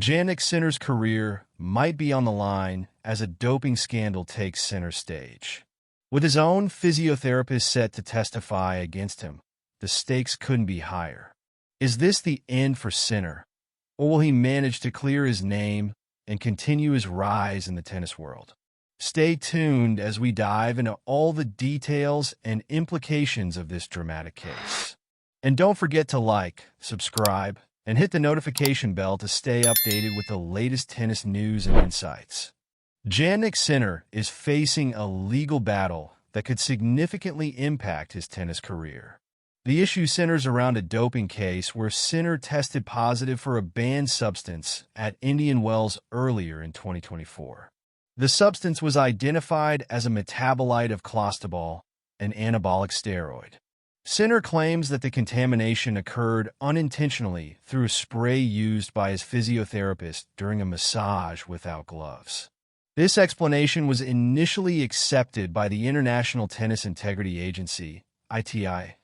Jannik Sinner's career might be on the line as a doping scandal takes center stage. With his own physiotherapist set to testify against him, the stakes couldn't be higher. Is this the end for Sinner, or will he manage to clear his name and continue his rise in the tennis world? Stay tuned as we dive into all the details and implications of this dramatic case. And don't forget to like, subscribe, and hit the notification bell to stay updated with the latest tennis news and insights. Jannik Sinner is facing a legal battle that could significantly impact his tennis career. The issue centers around a doping case where Sinner tested positive for a banned substance at Indian Wells earlier in 2024. The substance was identified as a metabolite of clostebol, an anabolic steroid. Sinner claims that the contamination occurred unintentionally through a spray used by his physiotherapist during a massage without gloves. This explanation was initially accepted by the International Tennis Integrity Agency, ITI,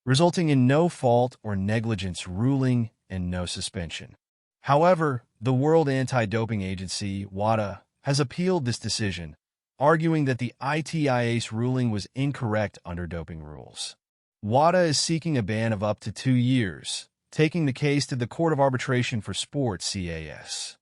resulting in no fault or negligence ruling and no suspension. However, the World Anti-Doping Agency, WADA, has appealed this decision, arguing that the ITIA's ruling was incorrect under doping rules. WADA is seeking a ban of up to 2 years, taking the case to the Court of Arbitration for Sport, CAS.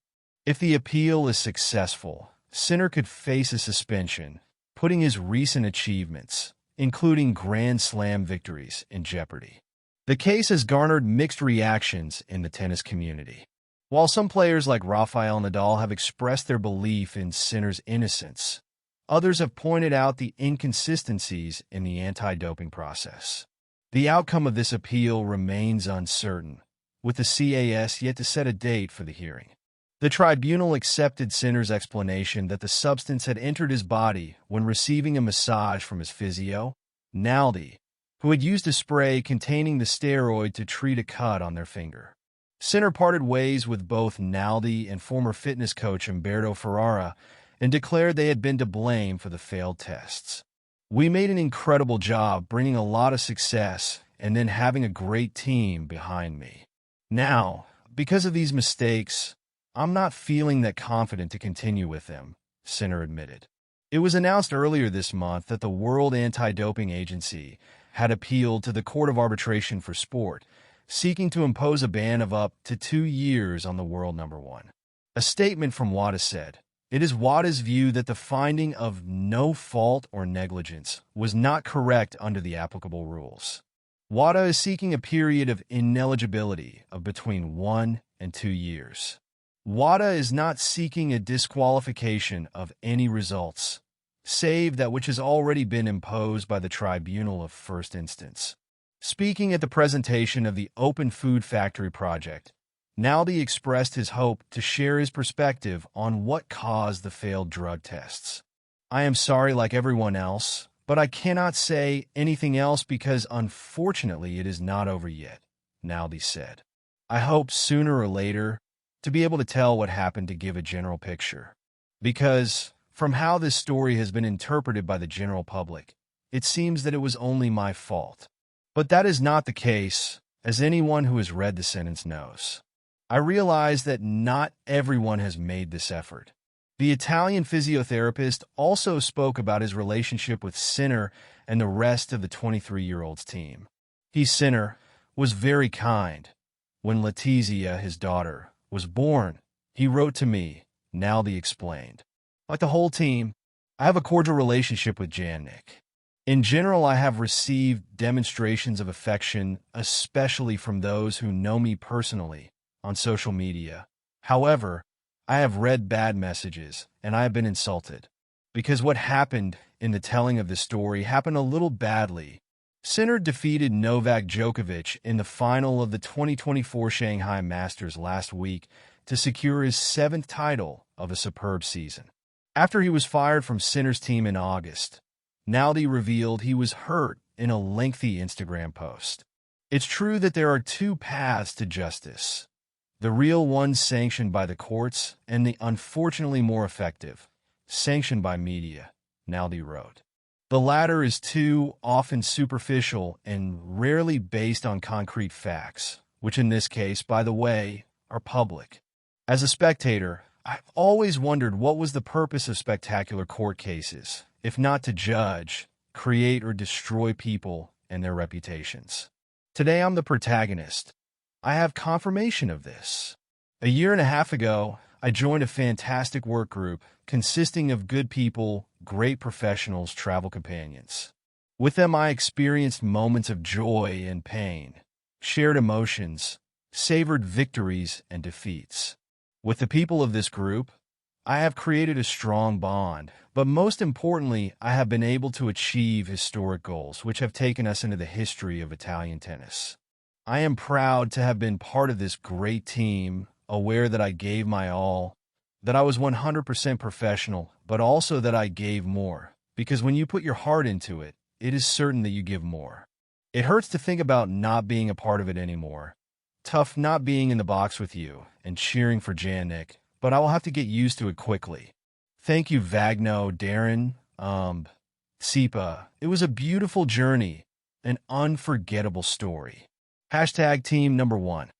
If the appeal is successful, Sinner could face a suspension, putting his recent achievements, including Grand Slam victories, in jeopardy. The case has garnered mixed reactions in the tennis community. While some players like Rafael Nadal have expressed their belief in Sinner's innocence, others have pointed out the inconsistencies in the anti-doping process. The outcome of this appeal remains uncertain, with the CAS yet to set a date for the hearing. The tribunal accepted Sinner's explanation that the substance had entered his body when receiving a massage from his physio, Naldi, who had used a spray containing the steroid to treat a cut on their finger. Sinner parted ways with both Naldi and former fitness coach Umberto Ferrara and declared they had been to blame for the failed tests. "We made an incredible job bringing a lot of success and then having a great team behind me. Now, because of these mistakes, I'm not feeling that confident to continue with them," Sinner admitted. It was announced earlier this month that the World Anti-Doping Agency had appealed to the Court of Arbitration for Sport, seeking to impose a ban of up to 2 years on the world number one. A statement from WADA said, "It is WADA's view that the finding of no fault or negligence was not correct under the applicable rules. WADA is seeking a period of ineligibility of between 1 and 2 years. WADA is not seeking a disqualification of any results, save that which has already been imposed by the tribunal of first instance." Speaking at the presentation of the Open Food Factory project, Naldi expressed his hope to share his perspective on what caused the failed drug tests. "I am sorry like everyone else, but I cannot say anything else because unfortunately it is not over yet," Naldi said. "I hope sooner or later to be able to tell what happened to give a general picture. Because, from how this story has been interpreted by the general public, it seems that it was only my fault. But that is not the case, as anyone who has read the sentence knows. I realize that not everyone has made this effort." The Italian physiotherapist also spoke about his relationship with Sinner and the rest of the 23-year-old's team. Sinner was very kind. "When Letizia, his daughter, was born, he wrote to me," Naldi explained. "Like the whole team, I have a cordial relationship with Jannik. In general, I have received demonstrations of affection, especially from those who know me personally, on social media. However, I have read bad messages, and I have been insulted. Because what happened in the telling of this story happened a little badly." Sinner defeated Novak Djokovic in the final of the 2024 Shanghai Masters last week to secure his 7th title of a superb season. After he was fired from Sinner's team in August, Naldi revealed he was hurt in a lengthy Instagram post. "It's true that there are 2 paths to justice. The real one sanctioned by the courts, and the unfortunately more effective, sanctioned by media," Naldi wrote. "The latter is too often superficial and rarely based on concrete facts, which in this case, by the way, are public. As a spectator, I've always wondered what was the purpose of spectacular court cases, if not to judge, create, or destroy people and their reputations. Today I'm the protagonist. I have confirmation of this. A year and a half ago, I joined a fantastic work group consisting of good people, great professionals, travel companions. With them, I experienced moments of joy and pain, shared emotions, savored victories and defeats. With the people of this group, I have created a strong bond, but most importantly, I have been able to achieve historic goals which have taken us into the history of Italian tennis. I am proud to have been part of this great team, aware that I gave my all, that I was 100% professional, but also that I gave more, because when you put your heart into it, it is certain that you give more. It hurts to think about not being a part of it anymore. Tough not being in the box with you and cheering for Jannik, but I will have to get used to it quickly. Thank you, Vagno, Darren, Sipa. It was a beautiful journey, an unforgettable story. Hashtag team number 1.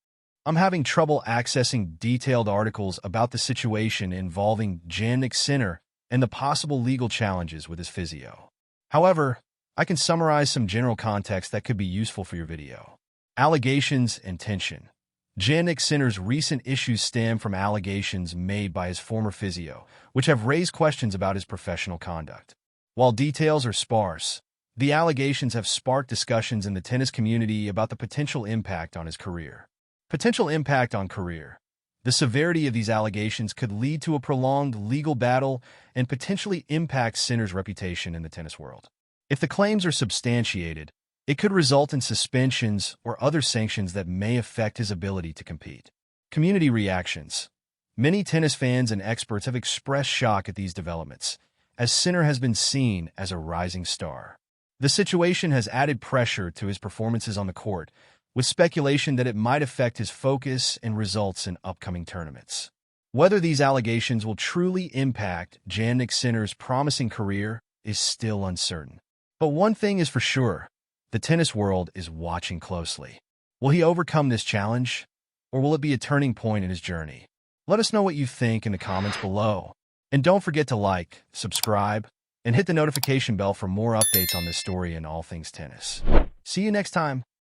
I'm having trouble accessing detailed articles about the situation involving Jannik Sinner and the possible legal challenges with his physio. However, I can summarize some general context that could be useful for your video. Allegations and tension. Jannik Sinner's recent issues stem from allegations made by his former physio, which have raised questions about his professional conduct. While details are sparse, the allegations have sparked discussions in the tennis community about the potential impact on his career. Potential impact on career. The severity of these allegations could lead to a prolonged legal battle and potentially impact Sinner's reputation in the tennis world. If the claims are substantiated, it could result in suspensions or other sanctions that may affect his ability to compete. Community reactions. Many tennis fans and experts have expressed shock at these developments, as Sinner has been seen as a rising star. The situation has added pressure to his performances on the court, with speculation that it might affect his focus and results in upcoming tournaments. Whether these allegations will truly impact Jannik Sinner's promising career is still uncertain. But one thing is for sure. The tennis world is watching closely. Will he overcome this challenge, or will it be a turning point in his journey? Let us know what you think in the comments below. And don't forget to like, subscribe, and hit the notification bell for more updates on this story and all things tennis. See you next time.